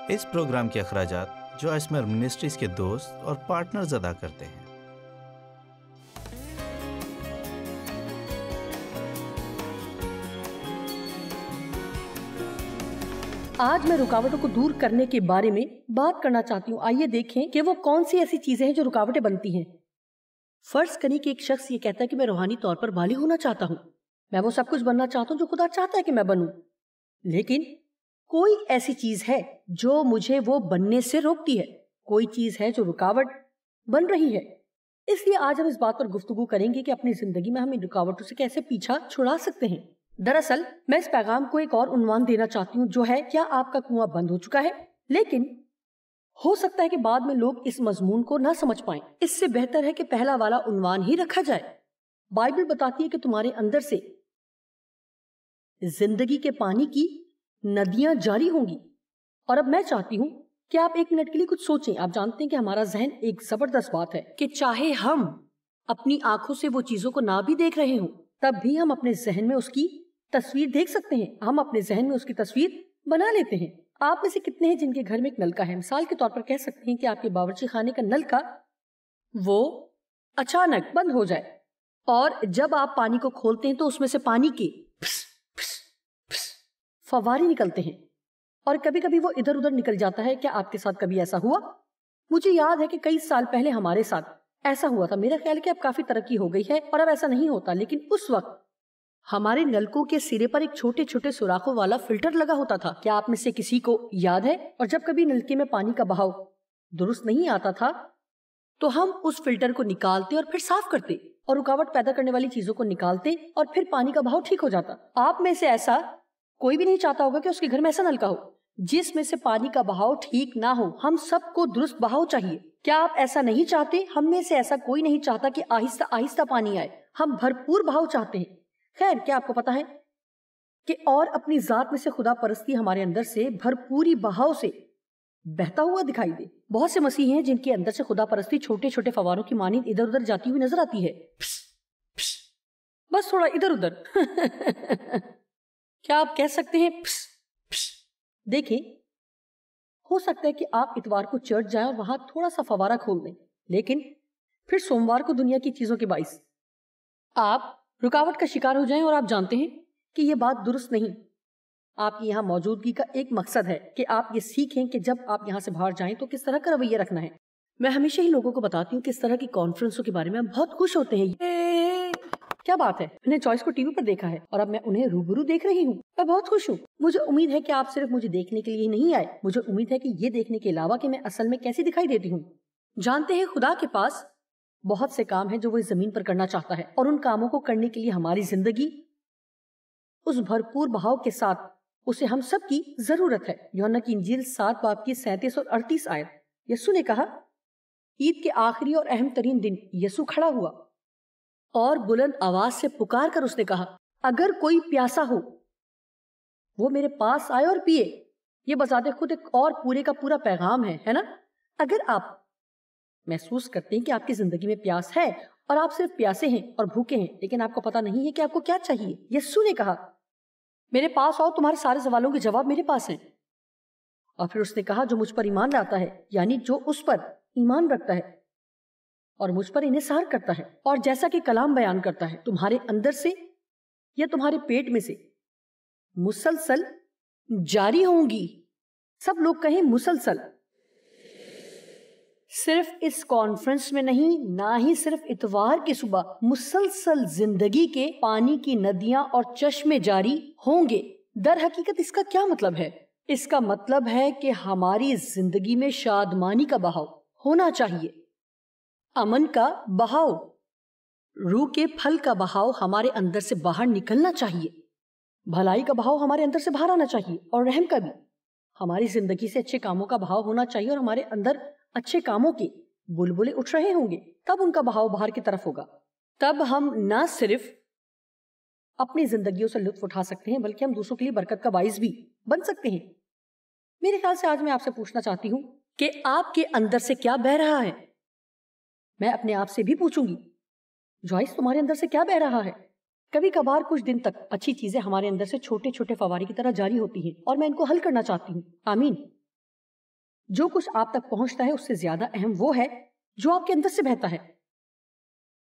اس programme کے اخراجات جو اسمر منسٹریز کے دوست اور پارٹنرز ادا کرتے ہیں۔ آج میں رکاوٹوں کو دور کرنے کے بارے میں بات کرنا چاہتی ہوں۔ آئیے دیکھیں کہ وہ کون سی ایسی چیزیں ہیں جو رکاوٹیں بنتی ہیں۔ فرض کریں کہ ایک شخص یہ کہتا ہے کہ میں روحانی طور پر بالغ ہونا چاہتا ہوں، میں وہ سب کچھ بننا چاہتا ہوں جو خدا چاہتا ہے کہ میں بنوں، لیکن کوئی ایسی چیز ہے جو مجھے وہ بننے سے روکتی ہے، کوئی چیز ہے جو رکاوٹ بن رہی ہے۔ اس لیے آج ہم اس بات پر گفتگو کریں گے کہ اپنی زندگی میں ہم ان رکاوٹوں سے کیسے پیچھا چھڑا سکتے ہیں۔ دراصل میں اس پیغام کو ایک اور عنوان دینا چاہتی ہوں جو ہے کیا آپ کا کنواں بند ہو چکا ہے؟ لیکن ہو سکتا ہے کہ بعد میں لوگ اس مضمون کو نہ سمجھ پائیں۔ اس سے بہتر ہے کہ پہلا والا عنوان ہی رکھا جائے۔ بائبل بتاتی ہے کہ تمہارے اندر سے زندگی کے پانی کی ندیاں جاری ہوں گی۔ اور اب میں چاہتی ہوں کہ آپ ایک منٹ کے لیے کچھ سوچیں۔ آپ جانتے ہیں کہ ہمارا ذہن ایک زبردست بات ہے کہ چاہے ہم اپنی آنکھوں سے وہ چیزوں کو نہ بھی دیکھ رہے ہوں تب بھی ہم اپنے ذہن میں اس کی تصویر دیکھ سکتے ہیں، ہم اپنے ذہن میں اس کی تصویر بنا لیتے ہیں۔ آپ میں سے کتنے ہیں جن کے گھر میں ایک نلکا ہے؟ مثال کے طور پر کہہ سکتے ہیں کہ آپ کے باورچی خانے کا نلکا وہ اچانک بند ہو جائے اور جب آپ پانی کو کھولتے ہیں تو اس میں سے پانی کے فوارے نکلتے ہیں اور کبھی کبھی وہ ادھر ادھر نکل جاتا ہے۔ کیا آپ کے ساتھ کبھی ایسا ہوا؟ مجھے یاد ہے کہ کئی سال پہلے ہمارے ساتھ ایسا ہوا تھا۔ میرا خیال ہے کہ اب کافی ترقی ہو گئی ہے اور اب ایسا نہیں ہوتا، لیکن اس وقت ہمارے نلکوں کے سرے پر ایک چھوٹے چھوٹے سوراخوں والا فلٹر لگا ہوتا تھا۔ کیا آپ میں سے کسی کو یاد ہے؟ اور جب کبھی نلکے میں پانی کا بہاؤ درست نہیں آتا تھا تو ہم اس فلٹر کو نکالتے اور پھر صاف کرتے اور رکاوٹ پیدا کرنے والی چیزوں کو نکالتے اور پھر پانی کا بہاؤ ٹھیک ہو جاتا۔ آپ میں سے ایسا کوئی بھی نہیں چاہتا ہوگا کہ اس کے گھر میں ایسا نلکا ہو جس میں سے پانی کا بہاؤ ٹھیک نہ ہو۔ ہم سب کو درست بہاؤ چاہیے۔ کیا آپ ایسا نہیں چاہتے؟ ہم میں سے ایسا کوئی نہیں چاہتا کہ آہستہ آہستہ پانی آئے، ہم بھرپور بہاؤ چاہتے ہیں۔ خیر، کیا آپ کو پتا ہے کہ اور اپنی ذات میں سے خدا پرستی ہمارے اندر سے بھرپوری بہاؤ سے بہتا ہوا دکھائی دے؟ بہت سے مسیحی ہیں جن کے اندر سے خدا پرستی چھوٹے چھوٹے فواروں کی مانند ادھر ادھر جاتی ہوئی نظر آتی ہے، بس تھوڑا ادھر ادھر۔ کیا آپ کہہ سکتے ہیں دیکھیں، ہو سکتا ہے کہ آپ اتوار کو چرچ جائیں اور وہاں تھوڑا سا فوارہ کھول دیں، لیکن پھر سوموار کو دنیا کی چیزوں کے باعث آپ رکاوٹ کا شکار ہو جائیں اور آپ جانتے ہیں کہ یہ بات درست نہیں۔ آپ کی یہاں موجودگی کا ایک مقصد ہے کہ آپ یہ سیکھیں کہ جب آپ یہاں سے باہر جائیں تو کس طرح کا رویہ رکھنا ہے۔ میں ہمیشہ ہی لوگوں کو بتاتی ہوں کہ اس طرح کی کانفرنسوں کے بارے میں ہم بہت خوش ہوتے ہیں۔ کیا بات ہے، میں نے چوائس کو ٹی وی پر دیکھا ہے اور اب میں انہیں روبرو دیکھ رہی ہوں، میں بہت خوش ہوں۔ مجھے امید ہے کہ آپ صرف مجھے دیکھنے کے لیے ہی نہیں آئے، مجھے امید ہے کہ یہ دیکھنے کے علاوہ کہ میں اصل میں کیسی دکھائی دیتی ہوں۔ جانتے ہیں خدا کے پاس بہت سے کام ہیں جو وہ اس زمین پر کرنا چاہتا ہے، اور ان کاموں کو کرنے کے لیے ہماری زندگی اس بھرپور بہاؤ کے ساتھ اسے ہم سب کی ضرورت ہے۔ یوحنا کی انجیل 7 باب کی 37 اور 38 آیت۔ یسوع نے کہا، عید کے آخری اور اہم ترین دن یسوع کھڑا ہوا اور بلند آواز سے پکار کر اس نے کہا، اگر کوئی پیاسا ہو وہ میرے پاس آئے اور پیے۔ یہ بذات خود ایک اور پورے کا پورا پیغام ہے نا؟ اگر آپ محسوس کرتے ہیں کہ آپ کی زندگی میں پیاس ہے اور آپ صرف پیاسے ہیں اور بھوکے ہیں لیکن آپ کو پتا نہیں ہے کہ آپ کو کیا چاہیے، یسوع نے کہا، میرے پاس آؤ، تمہارے سارے سوالوں کے جواب میرے پاس ہیں۔ اور پھر اس نے کہا، جو مجھ پر ایمان لاتا ہے، یعنی جو اس پر ایمان رکھتا ہے اور مجھ پر انحصار کرتا ہے اور جیسا کہ کلام بیان کرتا ہے، تمہارے اندر سے یا تمہارے پیٹ میں سے مسلسل جاری ہوں گی۔ سب لوگ کہیں مسلسل۔ صرف اس کانفرنس میں نہیں، نہ ہی صرف اتوار کی صبح، مسلسل زندگی کے پانی کی ندیاں اور چشمے جاری ہوں گے۔ در حقیقت اس کا کیا مطلب ہے؟ اس کا مطلب ہے کہ ہماری زندگی میں شادمانی کا بہاؤ ہونا چاہیے، امن کا بہاؤ، روح کے پھل کا بہاؤ ہمارے اندر سے باہر نکلنا چاہیے، بھلائی کا بہاؤ ہمارے اندر سے باہر آنا چاہیے، اور رحم کا بھی۔ ہماری زندگی سے اچھے کاموں کا بہاؤ ہونا چاہیے اور ہمارے اندر اچھے کاموں کے بلبلے اٹھ رہے ہوں گے، تب ان کا بہاؤ باہر کی طرف ہوگا۔ تب ہم نہ صرف اپنی زندگیوں سے لطف اٹھا سکتے ہیں بلکہ ہم دوسروں کے لیے برکت کا باعث بھی بن سکتے ہیں۔ میرے خیال سے آج میں آپ سے پوچھنا چاہتی ہوں کہ آپ کے اندر سے کیا بہہ رہا ہے؟ میں اپنے آپ سے بھی پوچھوں گی، جوائس تمہارے اندر سے کیا بہہ رہا ہے؟ کبھی کبھار کچھ دن تک اچھی چیزیں ہمارے اندر سے چھوٹے چھوٹے فوارے کی طرح جاری ہوتی ہیں اور میں ان کو حل کرنا چاہتی ہوں۔ آمین۔ جو کچھ آپ تک پہنچتا ہے اس سے زیادہ اہم وہ ہے جو آپ کے اندر سے بہتا ہے.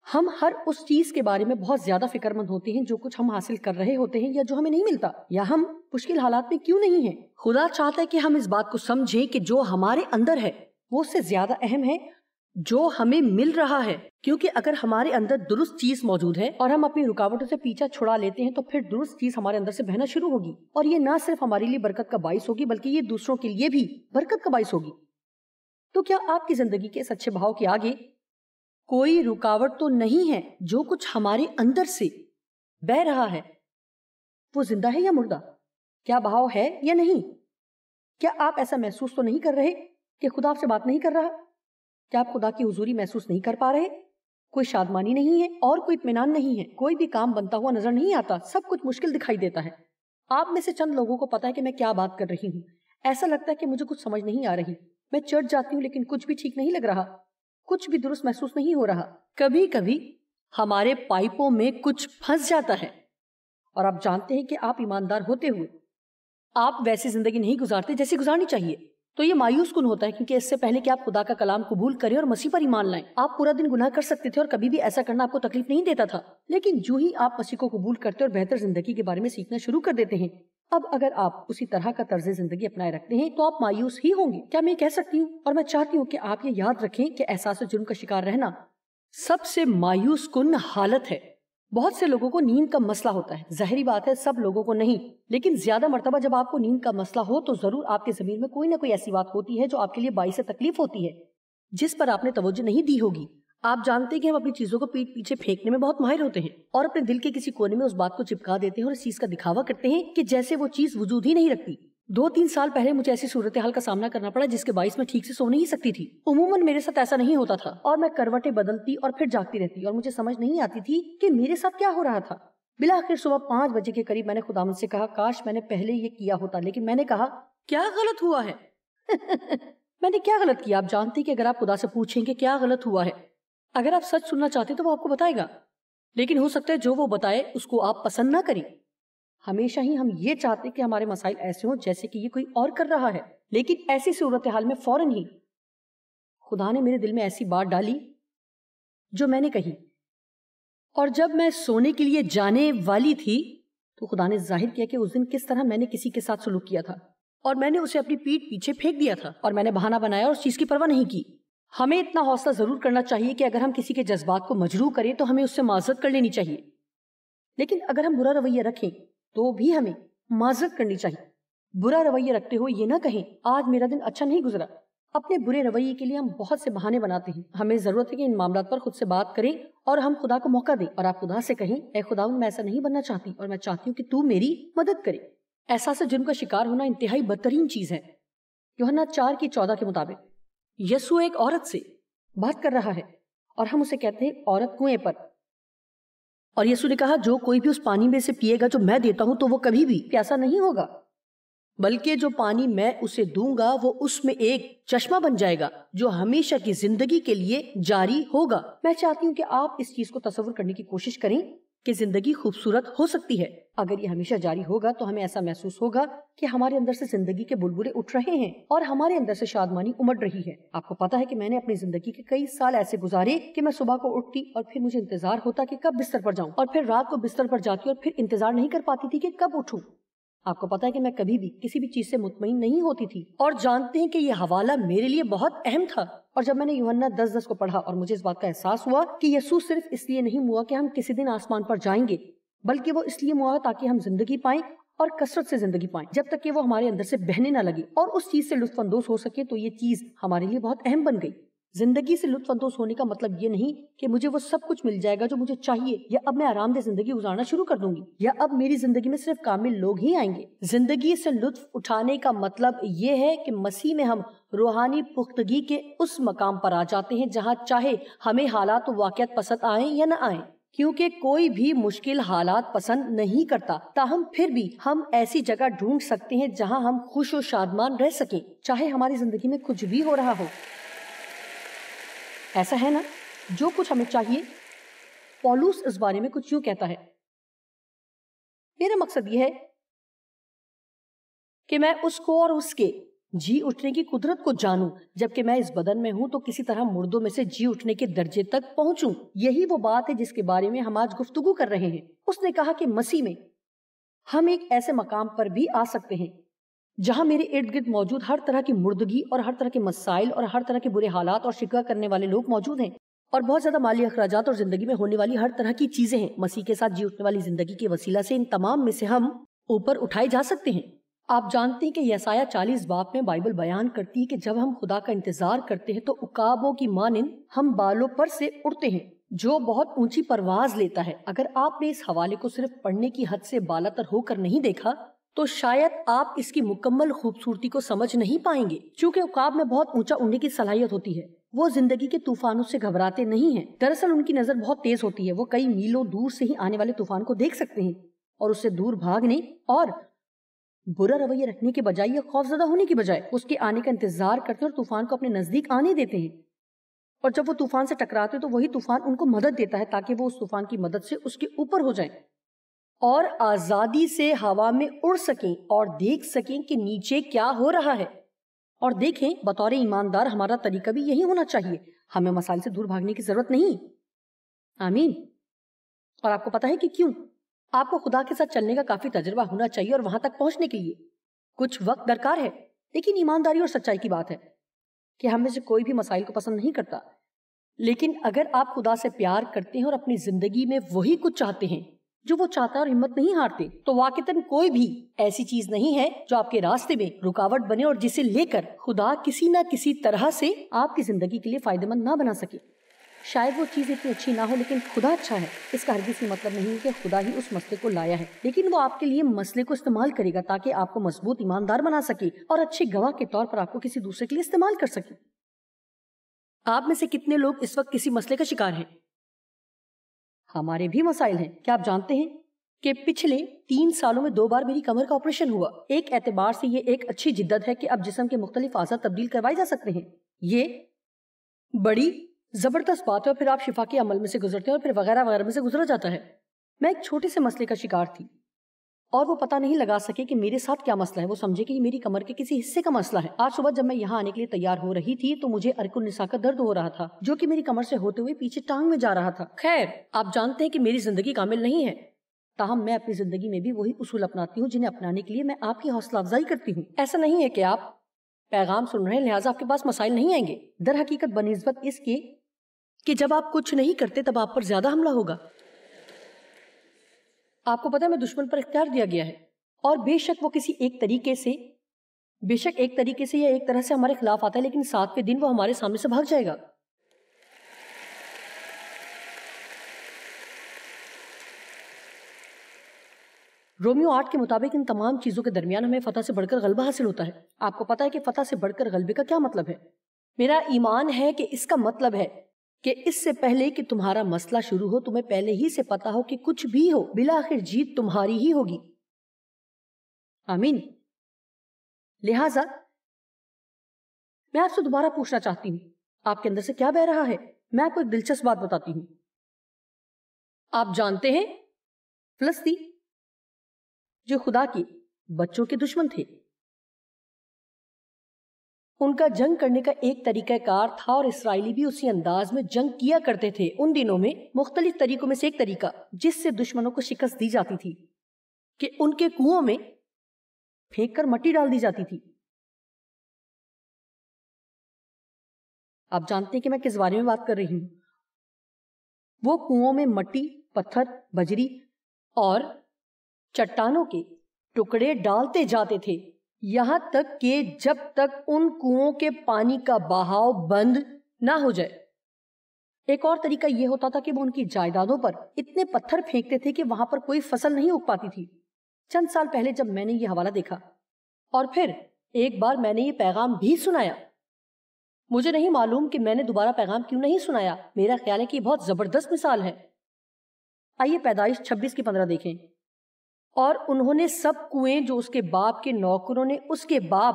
ہم ہر اس چیز کے بارے میں بہت زیادہ فکر مند ہوتے ہیں جو کچھ ہم حاصل کر رہے ہوتے ہیں یا جو ہمیں نہیں ملتا, یا ہم مشکل حالات میں کیوں نہیں ہیں. خدا چاہتا ہے کہ ہم اس بات کو سمجھیں کہ جو ہمارے اندر ہے وہ اس سے زیادہ اہم ہے جو ہمیں مل رہا ہے. کیونکہ اگر ہمارے اندر درست چیز موجود ہے اور ہم اپنی رکاوٹوں سے پیچھا چھڑا لیتے ہیں تو پھر درست چیز ہمارے اندر سے بہنا شروع ہوگی, اور یہ نہ صرف ہمارے لیے برکت کا باعث ہوگی بلکہ یہ دوسروں کے لیے بھی برکت کا باعث ہوگی. تو کیا آپ کی زندگی کے اس اچھے بہاؤ کے آگے کوئی رکاوٹ تو نہیں ہے؟ جو کچھ ہمارے اندر سے بہ رہا ہے وہ زندہ ہے یا مردہ؟ کیا بہاؤ ہے یا نہیں؟ کیا آپ ایسا محسوس تو نہیں کر رہے کہ خدا آپ سے بات نہیں کر رہا؟ کیا آپ خدا کی حضوری محسوس نہیں کر پا رہے؟ کوئی شادمانی نہیں ہے اور کوئی اطمینان نہیں ہے, کوئی بھی کام بنتا ہوا نظر نہیں آتا, سب کچھ مشکل دکھائی دیتا ہے. آپ میں سے چند لوگوں کو پتا ہے کہ میں کیا بات کر رہی ہوں. ایسا لگتا ہے کہ مجھے کچھ سمجھ نہیں آ رہی, میں چرچ جاتی ہوں لیکن کچھ بھی ٹھیک نہیں لگ رہا, کچھ بھی درست محسوس نہیں ہو رہا. کبھی کبھی ہمارے پائپوں میں کچھ پھنس جاتا ہے, اور آپ جانتے ہیں کہ آپ ایماندار ہوتے ہوئے آپ ویسی زندگی نہیں گزارتے جیسی گزارنی چاہیے. تو یہ مایوس کن ہوتا ہے کیونکہ اس سے پہلے کہ آپ خدا کا کلام قبول کریں اور مسیح پر ایمان لائیں, آپ پورا دن گناہ کر سکتے تھے اور کبھی بھی ایسا کرنا آپ کو تکلیف نہیں دیتا تھا. لیکن جو ہی آپ مسیح کو قبول کرتے اور بہتر زندگی کے بارے میں سیکھنا شروع کر دیتے ہیں, اب اگر آپ اسی طرح کا طرز زندگی اپنائے رکھتے ہیں تو آپ مایوس ہی ہوں گے. کیا میں کہہ سکتی ہوں اور میں چاہتی ہوں کہ آپ یہ یاد رکھیں کہ احساس جرم کا شکار رہنا سب سے مایوس کن حالت ہے. بہت سے لوگوں کو نیند کا مسئلہ ہوتا ہے, ظاہری بات ہے سب لوگوں کو نہیں, لیکن زیادہ مرتبہ جب آپ کو نیند کا مسئلہ ہو تو ضرور آپ کے ضمیر میں کوئی نہ کوئی ایسی بات ہوتی ہے جو آپ کے لیے باعث تکلیف ہوتی ہے, جس پر آپ نے توجہ نہیں دی ہوگی. آپ جانتے ہیں کہ ہم اپنی چیزوں کو پیٹ پیچھے پھینکنے میں بہت ماہر ہوتے ہیں اور اپنے دل کے کسی کونے میں اس بات کو چپکا دیتے ہیں اور اس چیز کا دکھاوا کرتے ہیں کہ جیسے وہ چیز وجود ہی نہیں رکھتی. 2-3 سال پہلے مجھے ایسی صورتحال کا سامنا کرنا پڑا جس کے باعث میں ٹھیک سے سو نہیں سکتی تھی. عموماً میرے ساتھ ایسا نہیں ہوتا تھا اور میں کروٹیں بدلتی اور پھر جاگتی رہتی اور مجھے سمجھ نہیں آتی تھی کہ میرے ساتھ کیا ہو رہا تھا. بالآخر صبح 5 بجے کے قریب میں نے خداوند سے کہا کاش میں نے پہلے یہ کیا ہوتا, لیکن میں نے کہا کیا غلط ہوا ہے. میں نے کیا غلط کیا؟ آپ جانتے کہ اگر آپ خدا سے پوچھیں کہ کیا غلط ہوا ہے, اگر آپ سچ سننا چاہتے تو وہ آپ کو بتائے گا, لیکن ہو سکتا ہے جو وہ بتائے اس کو آپ پسند نہ کریں. ہمیشہ ہی ہم یہ چاہتے کہ ہمارے مسائل ایسے ہوں جیسے کہ یہ کوئی اور کر رہا ہے, لیکن ایسی صورتحال میں فوراً ہی خدا نے میرے دل میں ایسی بات ڈالی جو میں نے کہی, اور جب میں سونے کے لیے جانے والی تھی تو خدا نے ظاہر کیا کہ اس دن کس طرح میں نے کسی کے ساتھ سلوک کیا تھا, اور میں نے اسے اپنی پیٹھ پیچھے پھینک دیا تھا اور میں نے بہانہ بنایا اور اس چیز کی پرواہ نہیں کی. ہمیں اتنا حوصلہ ضرور کرنا چاہیے کہ اگر ہم کسی کے جذبات کو مجروح کریں تو ہمیں اس سے معذرت کر لینی چاہیے, لیکن اگر ہم برا رویہ رکھیں تو بھی ہمیں معذرت کرنی چاہیے. برا رویہ رکھتے ہوئے یہ نہ کہیں آج میرا دن اچھا نہیں گزرا. اپنے برے رویے کے لیے ہم بہت سے بہانے بناتے ہیں. ہمیں ضرورت ہے کہ ان معاملات پر خود سے بات کریں اور ہم خدا کو موقع دیں, اور آپ خدا سے کہیں اے خداوند میں ایسا نہیں بننا چاہتی اور میں چاہتی ہوں کہ تو میری مدد کرے. احساس جرم کا شکار ہونا انتہائی بدترین چیز ہے. یوحنا 4:14 کے مطابق یسوع ایک عورت سے بات کر رہا ہے اور ہم اسے کہتے ہیں عورت کنویں پر, اور یسوع نے کہا جو کوئی بھی اس پانی میں سے پیے گا جو میں دیتا ہوں تو وہ کبھی بھی پیاسا نہیں ہوگا, بلکہ جو پانی میں اسے دوں گا وہ اس میں ایک چشمہ بن جائے گا جو ہمیشہ کی زندگی کے لیے جاری ہوگا. میں چاہتی ہوں کہ آپ اس چیز کو تصور کرنے کی کوشش کریں کہ زندگی خوبصورت ہو سکتی ہے. اگر یہ ہمیشہ جاری ہوگا تو ہمیں ایسا محسوس ہوگا کہ ہمارے اندر سے زندگی کے بلبلے اٹھ رہے ہیں اور ہمارے اندر سے شادمانی امڑ رہی ہے. آپ کو پتا ہے کہ میں نے اپنی زندگی کے کئی سال ایسے گزارے کہ میں صبح کو اٹھتی اور پھر مجھے انتظار ہوتا کہ کب بستر پر جاؤں, اور پھر رات کو بستر پر جاتی اور پھر انتظار نہیں کر پاتی تھی کہ کب اٹھوں. آپ کو پتا ہے کہ میں کبھی بھی کسی بھی چیز سے مطمئن نہیں ہوتی تھی, اور جانتے ہیں کہ یہ حوالہ میرے لیے بہت اہم تھا. اور جب میں نے یوحنا 10:10 کو پڑھا اور مجھے اس بات کا احساس ہوا کہ یسوع صرف اس لیے نہیں ہوا کہ ہم کسی دن آسمان پر جائیں گے, بلکہ وہ اس لیے ہوا تاکہ ہم زندگی پائیں اور کثرت سے زندگی پائیں جب تک کہ وہ ہمارے اندر سے بہنے نہ لگے اور اس چیز سے لطف اندوز ہو سکے, تو یہ چیز ہمارے لیے بہت اہم بن گئی. زندگی سے لطف اندوز ہونے کا مطلب یہ نہیں کہ مجھے وہ سب کچھ مل جائے گا جو مجھے چاہیے, یا اب میں آرام دہ زندگی گزارنا شروع کر دوں گی, یا اب میری زندگی میں صرف کامل لوگ ہی آئیں گے. زندگی سے لطف اٹھانے کا مطلب یہ ہے کہ مسیح میں ہم روحانی پختگی کے اس مقام پر آ جاتے ہیں جہاں چاہے ہمیں حالات و واقعات پسند آئیں یا نہ آئیں, کیونکہ کوئی بھی مشکل حالات پسند نہیں کرتا, تاہم پھر بھی ہم ایسی جگہ ڈھونڈ سکتے ہیں جہاں ہم خوش و شادمان رہ سکیں, چاہے ہماری زندگی میں کچھ بھی ہو رہا ہو. ایسا ہے نا جو کچھ ہمیں چاہیے. پولس اس بارے میں کچھ یوں کہتا ہے, میرا مقصد یہ ہے کہ میں اس کو اور اس کے جی اٹھنے کی قدرت کو جانوں، جبکہ میں اس بدن میں ہوں تو کسی طرح مردوں میں سے جی اٹھنے کے درجے تک پہنچوں۔ یہی وہ بات ہے جس کے بارے میں ہم آج گفتگو کر رہے ہیں۔ اس نے کہا کہ مسیح میں ہم ایک ایسے مقام پر بھی آ سکتے ہیں جہاں میرے ارد گرد موجود ہر طرح کی مردگی اور ہر طرح کے مسائل اور ہر طرح کے برے حالات اور شکوہ کرنے والے لوگ موجود ہیں، اور بہت زیادہ مالی اخراجات اور زندگی میں ہونے والی ہر طرح کی چیزیں ہیں۔ مسیح کے ساتھ جی اٹھنے والی زندگی کے وسیلہ سے ان تمام میں سے ہم اوپر اٹھائے جا سکتے ہیں۔ آپ جانتے ہیں کہ یسایہ 40 باب میں بائبل بیان کرتی ہے کہ جب ہم خدا کا انتظار کرتے ہیں تو عقابوں کی مانند ہم بالوں پر سے اڑتے ہیں جو بہت اونچی پرواز لیتا ہے۔ اگر آپ نے اس حوالے کو صرف پڑھنے کی حد سے بالاتر ہو کر نہیں دیکھا تو شاید آپ اس کی مکمل خوبصورتی کو سمجھ نہیں پائیں گے۔ چونکہ عقاب میں بہت اونچا اڑنے کی صلاحیت ہوتی ہے، وہ زندگی کے طوفانوں سے گھبراتے نہیں ہیں۔ دراصل ان کی نظر بہت تیز ہوتی ہے، وہ کئی میلوں دور سے ہی آنے والے طوفان کو دیکھ سکتے ہیں اور اس سے دور بھاگنے اور برا رویہ رکھنے کے بجائے یا خوفزدہ ہونے کی بجائے اس کے آنے کا انتظار کرتے ہیں اور طوفان کو اپنے نزدیک آنے دیتے ہیں، اور جب وہ طوفان سے ٹکراتے تو وہی طوفان ان کو مدد دیتا ہے تاکہ وہ اس طوفان کی مدد سے اس کے اوپر ہو جائیں اور آزادی سے ہوا میں اڑ سکیں اور دیکھ سکیں کہ نیچے کیا ہو رہا ہے۔ اور دیکھیں، بطور ایماندار ہمارا طریقہ بھی یہی ہونا چاہیے۔ ہمیں مسائل سے دور بھاگنے کی ضرورت نہیں۔ آمین۔ اور آپ کو پتا ہے کہ کیوں؟ آپ کو خدا کے ساتھ چلنے کا کافی تجربہ ہونا چاہیے اور وہاں تک پہنچنے کے لیے کچھ وقت درکار ہے۔ لیکن ایمانداری اور سچائی کی بات ہے کہ ہم میں سے کوئی بھی مسائل کو پسند نہیں کرتا، لیکن اگر آپ خدا سے پیار کرتے ہیں اور اپنی زندگی میں وہی کچھ چاہتے ہیں جو وہ چاہتا ہے اور ہمت نہیں ہارتے، تو واقعتاً کوئی بھی ایسی چیز نہیں ہے جو آپ کے راستے میں رکاوٹ بنے اور جسے لے کر خدا کسی نہ کسی طرح سے آپ کی زندگی کے لیے فائدہ مند نہ بنا سکے۔ شاید وہ چیز اتنی اچھی نہ ہو لیکن خدا اچھا ہے۔ اس کا ہرگز یہ مطلب نہیں کہ خدا ہی اس مسئلے کو لایا ہے، لیکن وہ آپ کے لیے مسئلے کو استعمال کرے گا تاکہ آپ کو مضبوط ایماندار بنا سکے اور اچھے گواہ کے طور پر آپ کو کسی دوسرے کے لیے استعمال کر سکے۔ آپ میں سے کتنے لوگ اس وقت کسی مسئلے کا شکار ہیں؟ ہمارے بھی مسائل ہیں۔ کیا آپ جانتے ہیں کہ پچھلے 3 سالوں میں 2 بار میری کمر کا آپریشن ہوا؟ ایک اعتبار سے یہ ایک اچھی جدت ہے کہ اب جسم کے مختلف اعضاء تبدیل کروائے جا سکتے ہیں۔ یہ بڑی زبردست بات ہے، اور پھر آپ شفا کے عمل میں سے گزرتے ہیں اور پھر وغیرہ وغیرہ میں سے گزرا جاتا ہے۔ میں ایک چھوٹے سے مسئلے کا شکار تھی اور وہ پتہ نہیں لگا سکے کہ میرے ساتھ کیا مسئلہ ہے۔ وہ سمجھے کہ یہ میری کمر کے کسی حصے کا مسئلہ ہے۔ آج صبح جب میں یہاں آنے کے لیے تیار ہو رہی تھی تو مجھے ارک النساء کا درد ہو رہا تھا جو کہ میری کمر سے ہوتے ہوئے پیچھے ٹانگ میں جا رہا تھا۔ خیر، آپ جانتے ہیں کہ میری زندگی کامل نہیں ہے، تاہم میں اپنی زندگی میں بھی وہی اصول اپناتی ہوں جنہیں اپنانے کے لیے میں آپ کی حوصلہ افزائی کرتی ہوں۔ ایسا نہیں ہے کہ آپ پیغام سن رہے ہیں لہٰذا آپ کے پاس مسائل نہیں آئیں گے۔ در حقیقت بنسبت اس کے کہ جب آپ کچھ نہیں کرتے تب آپ پر زیادہ حملہ ہوگا۔ آپ کو پتہ ہے میں دشمن پر اختیار دیا گیا ہے، اور بے شک وہ کسی ایک طریقے سے یا ایک طرح سے ہمارے خلاف آتا ہے، لیکن 7ویں دن وہ ہمارے سامنے سے بھاگ جائے گا۔ رومیو 8 کے مطابق ان تمام چیزوں کے درمیان ہمیں فتح سے بڑھ کر غلبہ حاصل ہوتا ہے۔ آپ کو پتا ہے کہ فتح سے بڑھ کر غلبے کا کیا مطلب ہے؟ میرا ایمان ہے کہ اس کا مطلب ہے کہ اس سے پہلے کہ تمہارا مسئلہ شروع ہو تمہیں پہلے ہی سے پتا ہو کہ کچھ بھی ہو بالآخر جیت تمہاری ہی ہوگی۔ آمین۔ لہٰذا میں آپ سے دوبارہ پوچھنا چاہتی ہوں، آپ کے اندر سے کیا بہہ رہا ہے؟ میں آپ کو ایک دلچسپ بات بتاتی ہوں۔ آپ جانتے ہیں فلسطی جو خدا کے بچوں کے دشمن تھے، ان کا جنگ کرنے کا ایک طریقہ کار تھا اور اسرائیلی بھی اسی انداز میں جنگ کیا کرتے تھے۔ ان دنوں میں مختلف طریقوں میں سے ایک طریقہ جس سے دشمنوں کو شکست دی جاتی تھی کہ ان کے کنووں میں پھینک کر مٹی ڈال دی جاتی تھی۔ آپ جانتے ہیں کہ میں کس بارے میں بات کر رہی ہوں۔ وہ کنووں میں مٹی، پتھر، بجری اور چٹانوں کے ٹکڑے ڈالتے جاتے تھے یہاں تک کہ جب تک ان کنووں کے پانی کا بہاؤ بند نہ ہو جائے۔ ایک اور طریقہ یہ ہوتا تھا کہ وہ ان کی جائیدادوں پر اتنے پتھر پھینکتے تھے کہ وہاں پر کوئی فصل نہیں اگ پاتی تھی۔ چند سال پہلے جب میں نے یہ حوالہ دیکھا اور پھر ایک بار میں نے یہ پیغام بھی سنایا، مجھے نہیں معلوم کہ میں نے دوبارہ پیغام کیوں نہیں سنایا۔ میرا خیال ہے کہ یہ بہت زبردست مثال ہے۔ آئیے پیدائش 26:15 دیکھیں۔ اور انہوں نے سب کنویں جو اس کے باپ کے نوکروں نے اس کے باپ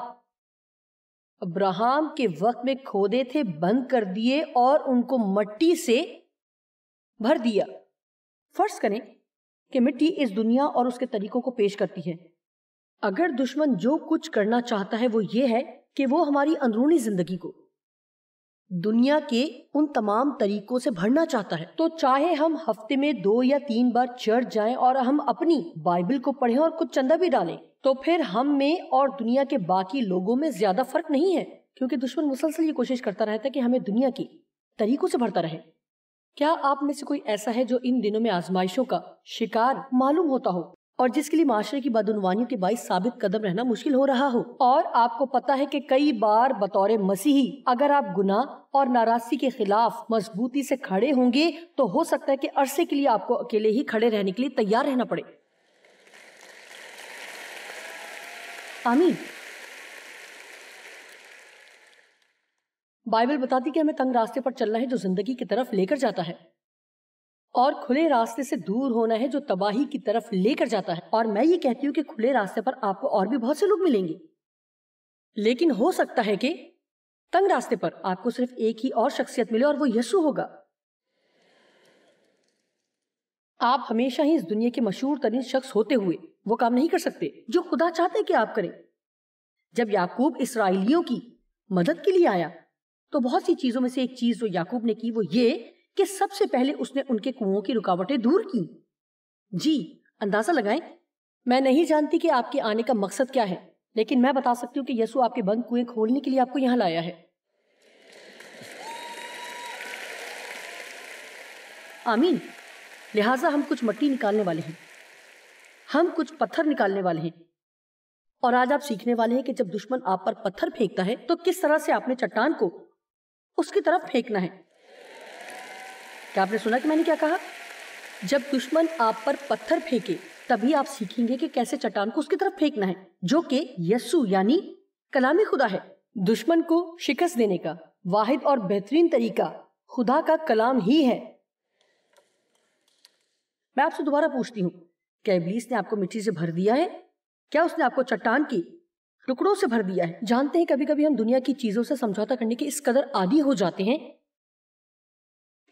ابراہم کے وقت میں کھودے تھے بند کر دیے اور ان کو مٹی سے بھر دیا۔ فرض کریں کہ مٹی اس دنیا اور اس کے طریقوں کو پیش کرتی ہے۔ اگر دشمن جو کچھ کرنا چاہتا ہے وہ یہ ہے کہ وہ ہماری اندرونی زندگی کو دنیا کے ان تمام طریقوں سے بھرنا چاہتا ہے. تو چاہے ہم ہفتے میں 2 یا 3 بار چرچ جائیں اور ہم اپنی بائبل کو پڑھیں اور کچھ چندہ بھی ڈالیں، تو پھر ہم میں اور دنیا کے باقی لوگوں میں زیادہ فرق نہیں ہے، کیونکہ دشمن مسلسل یہ کوشش کرتا رہتا ہے کہ ہمیں دنیا کی طریقوں سے بھرتا رہے. کیا آپ میں سے کوئی ایسا ہے جو ان دنوں میں آزمائشوں کا شکار معلوم ہوتا ہو اور جس کے لیے معاشرے کی بدعنوانیوں کے باعث ثابت قدم رہنا مشکل ہو رہا ہو؟ اور آپ کو پتا ہے کہ کئی بار بطور مسیحی اگر آپ گناہ اور ناراضگی کے خلاف مضبوطی سے کھڑے ہوں گے تو ہو سکتا ہے کہ عرصے کے لیے آپ کو اکیلے ہی کھڑے رہنے کے لیے تیار رہنا پڑے. آمین. بائبل بتاتی کہ ہمیں تنگ راستے پر چلنا ہے جو زندگی کی طرف لے کر جاتا ہے، اور کھلے راستے سے دور ہونا ہے جو تباہی کی طرف لے کر جاتا ہے. اور میں یہ کہتی ہوں کہ کھلے راستے پر آپ کو اور بھی بہت سے لوگ ملیں گے، لیکن ہو سکتا ہے کہ تنگ راستے پر آپ کو صرف ایک ہی اور شخصیت ملے اور وہ یسوع ہوگا. آپ ہمیشہ ہی اس دنیا کے مشہور ترین شخص ہوتے ہوئے وہ کام نہیں کر سکتے جو خدا چاہتے کہ آپ کریں. جب یعقوب اسرائیلیوں کی مدد کے لیے آیا تو بہت سی چیزوں میں سے ایک چیز جو یعقوب نے کی وہ یہ کہ سب سے پہلے اس نے ان کے کنووں کی رکاوٹیں دور کی. جی اندازہ لگائیں، میں نہیں جانتی کہ آپ کے آنے کا مقصد کیا ہے، لیکن میں بتا سکتی ہوں کہ یسوع آپ کے بند کنویں کھولنے کے لیے آپ کو یہاں لایا ہے. آمین. لہٰذا ہم کچھ مٹی نکالنے والے ہیں، ہم کچھ پتھر نکالنے والے ہیں، اور آج آپ سیکھنے والے ہیں کہ جب دشمن آپ پر پتھر پھینکتا ہے تو کس طرح سے آپ نے چٹان کو اس کی طرف پھینکنا ہے. کیا آپ نے سنا کہ میں نے کیا کہا؟ جب دشمن آپ پر پتھر پھینکے تبھی آپ سیکھیں گے کہ کیسے چٹان کو اس کی طرف پھینکنا ہے، جو کہ یسوع یعنی کلام خدا ہے. دشمن کو شکست دینے کا واحد اور بہترین طریقہ خدا کا کلام ہی ہے. میں آپ سے دوبارہ پوچھتی ہوں، کیا ابلیس نے آپ کو مٹی سے بھر دیا ہے؟ کیا اس نے آپ کو چٹان کی ٹکڑوں سے بھر دیا ہے؟ جانتے ہیں کبھی کبھی ہم دنیا کی چیزوں سے سمجھوتا کرنے کے اس قدر عادی ہو جاتے ہیں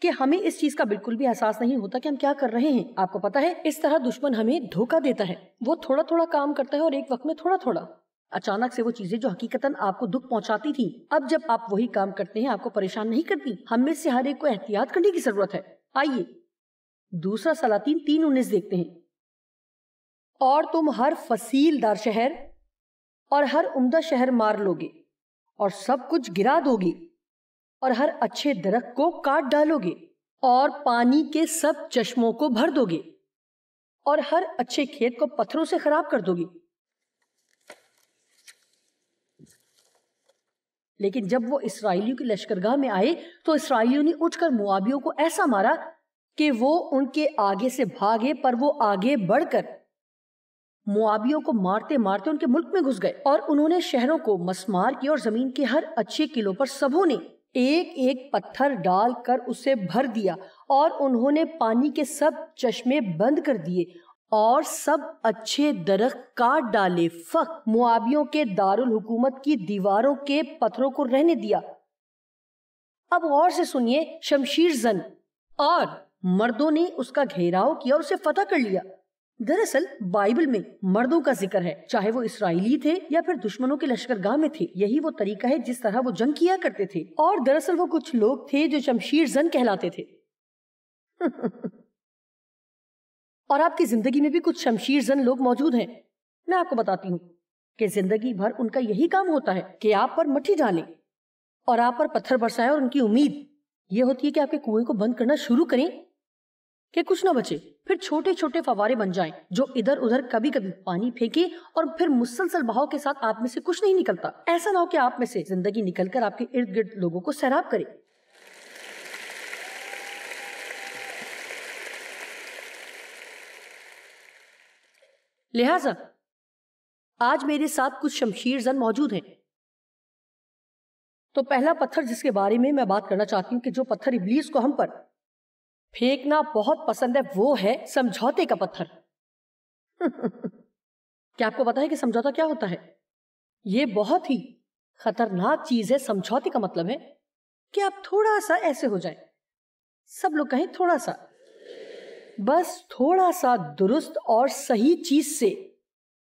کہ ہمیں اس چیز کا بالکل بھی احساس نہیں ہوتا کہ ہم کیا کر رہے ہیں. آپ کو پتا ہے اس طرح دشمن ہمیں دھوکہ دیتا ہے. وہ تھوڑا تھوڑا کام کرتا ہے اور ایک وقت میں تھوڑا تھوڑا اچانک سے وہ چیزیں جو حقیقتاً آپ کو دکھ پہنچاتی تھیں اب جب آپ وہی کام کرتے ہیں آپ کو پریشان نہیں کرتی. ہم میں سے ہر ایک کو احتیاط کرنے کی ضرورت ہے. آئیے دوسرا سلاطین 3:19 دیکھتے ہیں. اور تم ہر فصیل دار شہر اور ہر عمدہ شہر مار لوگے اور سب کچھ گرا دو گے اور ہر اچھے درخت کو کاٹ ڈالو گے اور پانی کے سب چشموں کو بھر دو گے اور ہر اچھے کھیت کو پتھروں سے خراب کر دو گے. لیکن جب وہ اسرائیلیوں کی لشکرگاہ میں آئے تو اسرائیلیوں نے اٹھ کر موابیوں کو ایسا مارا کہ وہ ان کے آگے سے بھاگے، پر وہ آگے بڑھ کر موابیوں کو مارتے مارتے ان کے ملک میں گھس گئے اور انہوں نے شہروں کو مسمار کی اور زمین کے ہر اچھے قلعوں پر سبوں نے ایک ایک پتھر ڈال کر اسے بھر دیا اور انہوں نے پانی کے سب چشمے بند کر دیے اور سب اچھے درخت کاٹ ڈالے. موابیوں کے دارالحکومت کی دیواروں کے پتھروں کو رہنے دیا. اب غور سے سنیے، شمشیر زن اور مردوں نے اس کا گھیراؤ کیا اور اسے فتح کر لیا. دراصل بائبل میں مردوں کا ذکر ہے، چاہے وہ اسرائیلی تھے یا پھر دشمنوں کے لشکرگاہ میں تھے. یہی وہ طریقہ ہے جس طرح وہ جنگ کیا کرتے تھے. اور دراصل وہ کچھ لوگ تھے جو شمشیر زن کہلاتے تھے. اور آپ کی زندگی میں بھی کچھ شمشیر زن لوگ موجود ہیں. میں آپ کو بتاتی ہوں کہ زندگی بھر ان کا یہی کام ہوتا ہے کہ آپ پر مٹی ڈالیں اور آپ پر پتھر برسائیں، اور ان کی امید یہ ہوتی ہے کہ آپ کے کنویں کو بند کرنا شروع کریں کہ کچھ نہ بچے. پھر چھوٹے چھوٹے فوارے بن جائیں جو ادھر ادھر کبھی کبھی پانی پھینکے اور پھر مسلسل بہاؤ کے ساتھ آپ میں سے کچھ نہیں نکلتا. ایسا نہ ہو کہ آپ میں سے زندگی نکل کر آپ کے ارد گرد لوگوں کو سیراب کرے. لہٰذا آج میرے ساتھ کچھ شمشیر زن موجود ہیں. تو پہلا پتھر جس کے بارے میں بات کرنا چاہتی ہوں کہ جو پتھر ابلیس کو ہم پر پھینکنا بہت پسند ہے وہ ہے سمجھوتے کا پتھر. کیا آپ کو پتا ہے کہ سمجھوتا کیا ہوتا ہے؟ یہ بہت ہی خطرناک چیز ہے. سمجھوتے کا مطلب ہے کہ آپ تھوڑا سا ایسے ہو جائیں. سب لوگ کہیں تھوڑا سا، بس تھوڑا سا درست اور صحیح چیز سے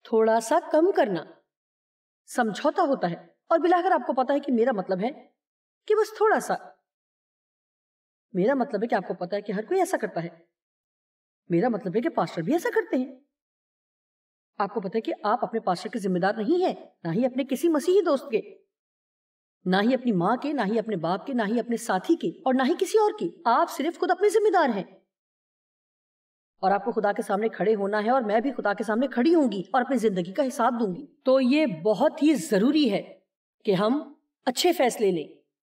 تھوڑا سا کم کرنا سمجھوتا ہوتا ہے. اور بلاخر آپ کو پتا ہے کہ میرا مطلب ہے کہ بس تھوڑا سا. میرا مطلب ہے کہ آپ کو پتا ہے کہ ہر کوئی ایسا کرتا ہے. میرا مطلب ہے کہ پاسٹر بھی ایسا کرتے ہیں. آپ کو پتا ہے کہ آپ اپنے پاسٹر کے ذمہ دار نہیں ہیں, نہ ہی اپنے کسی مسیحی دوست کے, نہ ہی اپنی ماں کے, نہ ہی اپنے باپ کے, نہ ہی اپنے ساتھی کے, اور نہ ہی کسی اور کے. آپ صرف خود اپنے ذمہ دار ہیں. اور آپ کو خدا کے سامنے کھڑے ہونا ہے, اور میں بھی خدا کے سامنے کھڑی ہوں گی اور اپنی زندگی کا حساب دوں گی. تو یہ بہت ہی ضروری ہے کہ ہم اچھے فیصلے لیں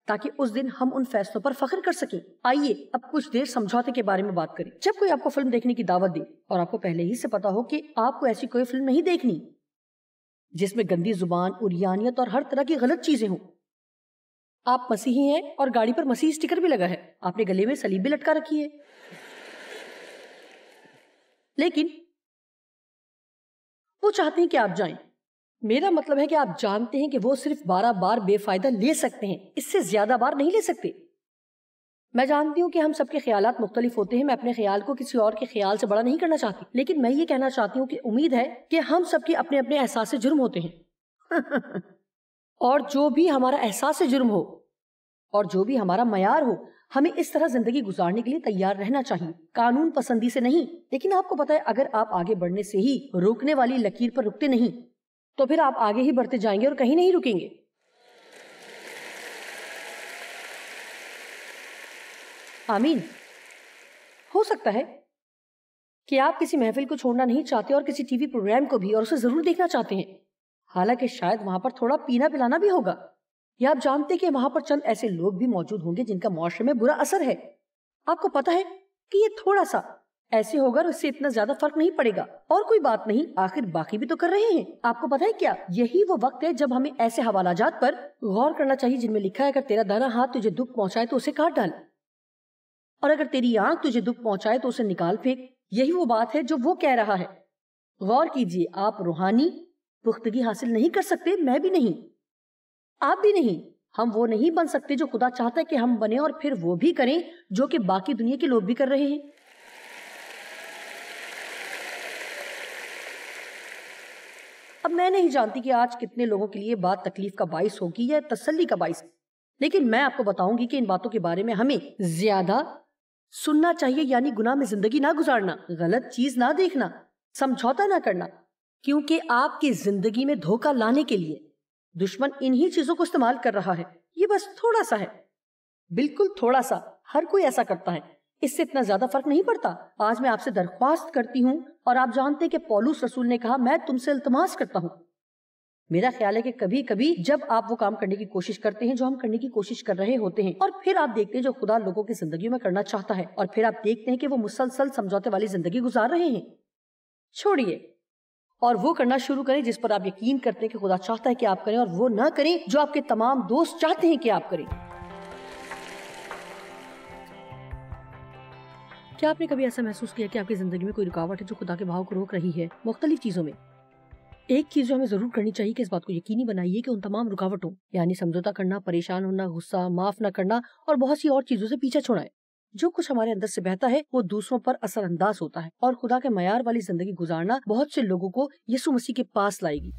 تاکہ اس دن ہم ان فیصلوں پر فخر کر سکیں. آئیے اب کچھ دیر سمجھوتے کے بارے میں بات کریں. جب کوئی آپ کو فلم دیکھنے کی دعوت دے اور آپ کو پہلے ہی سے پتا ہو کہ آپ کو ایسی کوئی فلم نہیں دیکھنی جس میں گندی زبان, عریانیت اور ہر طرح کی غلط چیزیں ہوں. آپ مسیحی ہیں اور گاڑی پر مسیح اسٹیکر بھی لگا ہے, آپ نے گلے میں صلیب بھی لٹکا رکھی ہے, لیکن وہ چاہتے ہیں کہ آپ جائیں. میرا مطلب ہے کہ آپ جانتے ہیں کہ وہ صرف 12 بار بے فائدہ لے سکتے ہیں, اس سے زیادہ بار نہیں لے سکتے. میں جانتی ہوں کہ ہم سب کے خیالات مختلف ہوتے ہیں, میں اپنے خیال کو کسی اور کے خیال سے بڑا نہیں کرنا چاہتی, لیکن میں یہ کہنا چاہتی ہوں کہ امید ہے کہ ہم سب کے اپنے اپنے احساس جرم ہوتے ہیں. اور جو بھی ہمارا احساس جرم ہو اور جو بھی ہمارا معیار ہو, ہمیں اس طرح زندگی گزارنے کے لیے تیار رہنا چاہیے, قانون پسندی سے نہیں. لیکن آپ کو پتا ہے اگر آپ آگے بڑھنے سے ہی روکنے والی لکیر پر رکتے نہیں تو پھر آپ آگے ہی بڑھتے جائیں گے اور کہیں نہیں رکیں گے. آمین. ہو سکتا ہے کہ آپ کسی محفل کو چھوڑنا نہیں چاہتے اور کسی ٹی وی پروگرام کو بھی, اور اسے ضرور دیکھنا چاہتے ہیں, حالانکہ شاید وہاں پر تھوڑا پینا پلانا بھی ہوگا, یا آپ جانتے کہ وہاں پر چند ایسے لوگ بھی موجود ہوں گے جن کا معاشرے میں برا اثر ہے. آپ کو پتا ہے کہ یہ تھوڑا سا ایسے ہوگا اور اس سے اتنا زیادہ فرق نہیں پڑے گا, اور کوئی بات نہیں, آخر باقی بھی تو کر رہے ہیں. آپ کو پتا ہے کیا, یہی وہ وقت ہے جب ہمیں ایسے حوالہ جات پر غور کرنا چاہیے جن میں لکھا ہے اگر تیرا دائیں ہاتھ تجھے دکھ پہنچائے تو اسے کاٹ ڈال, اور اگر تیری آنکھ تجھے دکھ پہنچائے تو اسے نکال پھینک. یہی وہ بات ہے جو وہ کہہ رہا ہے. غور کیجئے, آپ روحانی پختگی حاصل نہیں کر سکتے, میں بھی نہیں, آپ بھی نہیں. ہم وہ نہیں بن سکتے جو خدا چاہتا ہے کہ ہم بنیں, اور پھر وہ بھی کریں جو کہ باقی دنیا کے لوگ بھی کر رہے ہیں. اب میں نہیں جانتی کہ آج کتنے لوگوں کے لیے بات تکلیف کا باعث ہوگی یا تسلی کا باعث, لیکن میں آپ کو بتاؤں گی کہ ان باتوں کے بارے میں ہمیں زیادہ سننا چاہیے, یعنی گناہ میں زندگی نہ گزارنا, غلط چیز نہ دیکھنا, سمجھوتا نہ کرنا, کیونکہ آپ کی زندگی میں دھوکہ لانے کے لیے دشمن انہی چیزوں کو استعمال کر رہا ہے. یہ بس تھوڑا سا ہے, بالکل تھوڑا سا, ہر کوئی ایسا کرتا ہے, اس سے اتنا زیادہ فرق نہیں پڑتا. آج میں آپ سے درخواست کرتی ہوں, اور آپ جانتے ہیں کہ پولس رسول نے کہا میں تم سے التماس کرتا ہوں. میرا خیال ہے کہ کبھی کبھی جب آپ وہ کام کرنے کی کوشش کرتے ہیں جو ہم کرنے کی کوشش کر رہے ہوتے ہیں, اور پھر آپ دیکھتے ہیں جو خدا لوگوں کی زندگیوں میں کرنا چاہتا ہے, اور پھر آپ دیکھتے ہیں کہ وہ مسلسل سمجھوتے والی زندگی گزار رہے ہیں, چھوڑیے اور وہ کرنا شروع کریں جس پر آپ یقین کرتے ہیں کہ خدا چاہتا ہے کہ آپ کریں, اور وہ نہ کریں جو آپ کے تمام دوست چاہتے ہیں کہ آپ کریں. کیا آپ نے کبھی ایسا محسوس کیا کہ آپ کی زندگی میں کوئی رکاوٹ ہے جو خدا کے بھاؤ کو روک رہی ہے مختلف چیزوں میں؟ ایک چیز جو ہمیں ضرور کرنی چاہیے کہ اس بات کو یقینی بنائیے کہ ان تمام رکاوٹوں یعنی سمجھوتا کرنا, پریشان ہونا, غصہ, معاف نہ کرنا اور بہت سی اور چیزوں سے پیچھا چھوڑائیں. جو کچھ ہمارے اندر سے بہتا ہے وہ دوسروں پر اثر انداز ہوتا ہے, اور خدا کے معیار والی زندگی گزارنا بہت سے لوگوں کو یسوع مسیح کے پاس لائے گی.